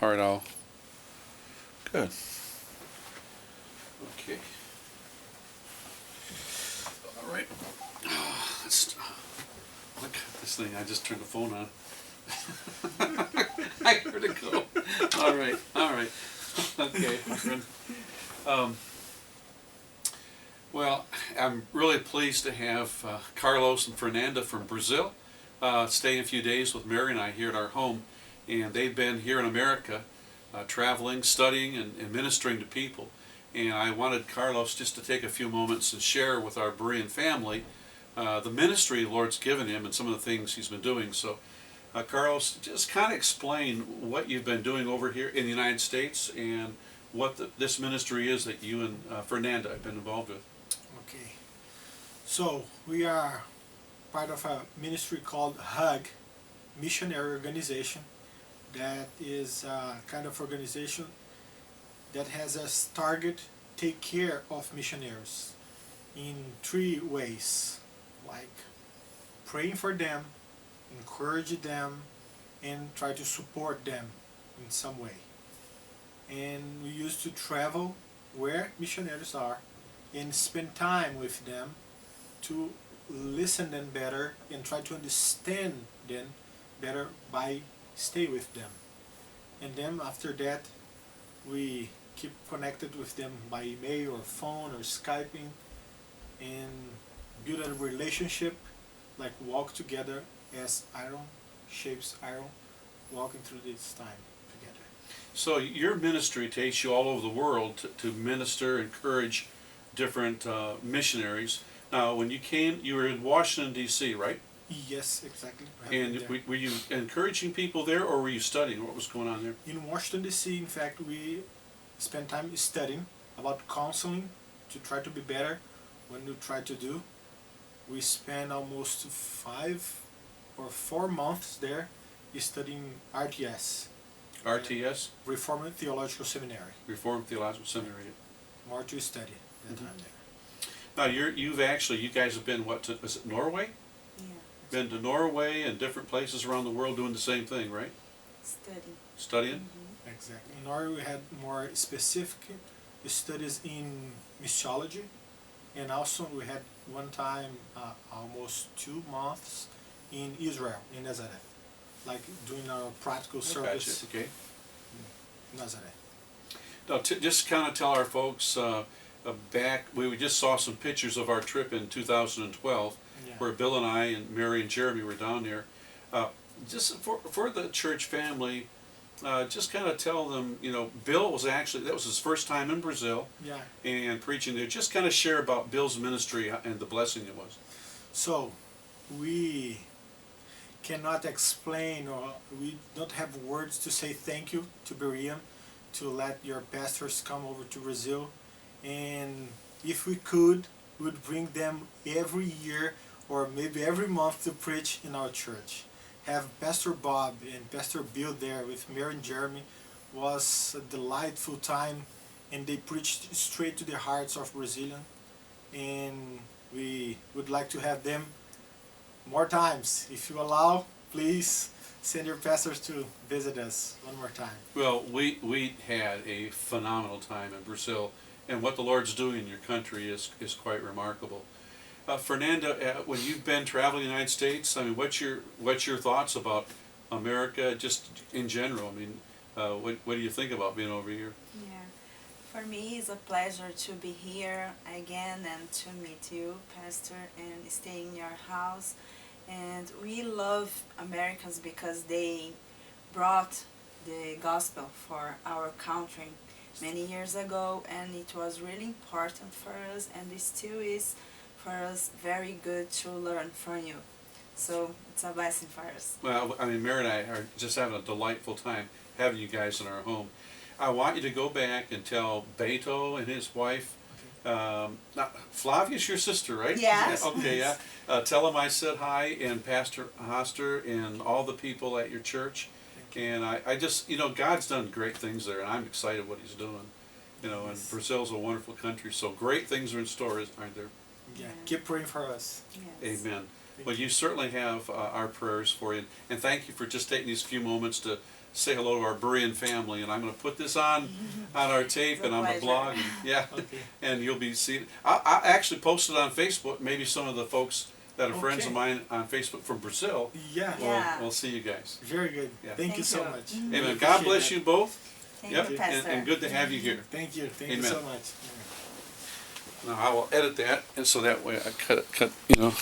All right, I'll. Good. Okay. All right. Let's look at this thing. I just turned the phone on. I heard it go. All right. All right. Okay, my friend. Um, well, I'm really pleased to have Carlos and Fernanda from Brazil staying a few days with Mary and I here at our home. And they've been here in America traveling, studying, and ministering to people. And I wanted Carlos just to take a few moments and share with our Berean family the ministry the Lord's given him and some of the things he's been doing. So, Carlos, just kind of explain what you've been doing over here in the United States and what this ministry is that you and Fernanda have been involved with. Okay, so we are part of a ministry called HUG, Missionary Organization. That is a kind of organization that has as target take care of missionaries in three ways, like praying for them, encourage them, and try to support them in some way. And we used to travel where missionaries are and spend time with them to listen them better and try to understand them better by stay with them. And then after that we keep connected with them by email or phone or Skyping and build a relationship, like walk together as iron shapes iron, walking through this time together. So your ministry takes you all over the world to minister, encourage different missionaries. Now, when you came, you were in Washington, D.C., right? Yes, exactly. And were you encouraging people there, or were you studying? What was going on there? In Washington D.C., in fact, we spent time studying about counseling to try to be better when we try to do. We spent almost 5 or 4 months there studying RTS. RTS? Reformed Theological Seminary. Reformed Theological Seminary. More to study that time there. Now, you guys have been, what, is it Norway? Yeah, Been to Norway and different places around the world doing the same thing, right? study. Studying? Exactly. In Norway we had more specific studies in missiology, and also we had one time almost 2 months in Israel, in Nazareth, like doing our practical service Gotcha. Okay. in Nazareth. Now, just kind of tell our folks back, we just saw some pictures of our trip in 2012, Yeah. where Bill and I and Mary and Jeremy were down there. Just for the church family, just kind of tell them, Bill was actually, that was his first time in Brazil Yeah. and preaching there. Just kind of share about Bill's ministry and the blessing it was. So we cannot explain, or we don't have words to say thank you to Berean to let your pastors come over to Brazil. And if we could, we would bring them every year or maybe every month to preach in our church. Have Pastor Bob and Pastor Bill there with Mary and Jeremy was a delightful time, and they preached straight to the hearts of Brazilians. And we would like to have them more times. If you allow, please send your pastors to visit us one more time. Well, we had a phenomenal time in Brazil, and what the Lord's doing in your country is quite remarkable. Fernanda, when you've been traveling in the United States, I mean, what's your thoughts about America, just in general? I mean, what do you think about being over here? Yeah, for me it's a pleasure to be here again and to meet you, Pastor, and stay in your house. And we love Americans because they brought the gospel for our country many years ago, and it was really important for us, and it still is for us very good to learn from you. So it's a blessing for us. Well, I mean, Mary and I are just having a delightful time having you guys in our home. I want you to go back and tell Beto and his wife, Flavia's your sister, right? Yes. Yeah, okay, yeah. Tell them I said hi, and Pastor Hoster and all the people at your church. And I just, God's done great things there, and I'm excited what he's doing. And Brazil's a wonderful country, so great things are in store, aren't there? Yeah. Keep praying for us. Yes. Amen. Well, you certainly have our prayers for you, and thank you for just taking these few moments to say hello to our Berean family, and I'm going to put this on our tape It's a and on the pleasure. blog. And, yeah, Okay. and you'll be seeing. I actually posted on Facebook. Maybe some of the folks that are friends of Okay. mine on Facebook from Brazil Yeah. Yeah. will see you guys. Very good. Yeah. Thank you Thank so you. much. Mhm. Amen. Really God appreciate bless that. you both. Thank Yep, you, Pastor. and good to have you here. Thank you. Thank you Amen. so much. Now I will edit that, and so that way I cut, you know.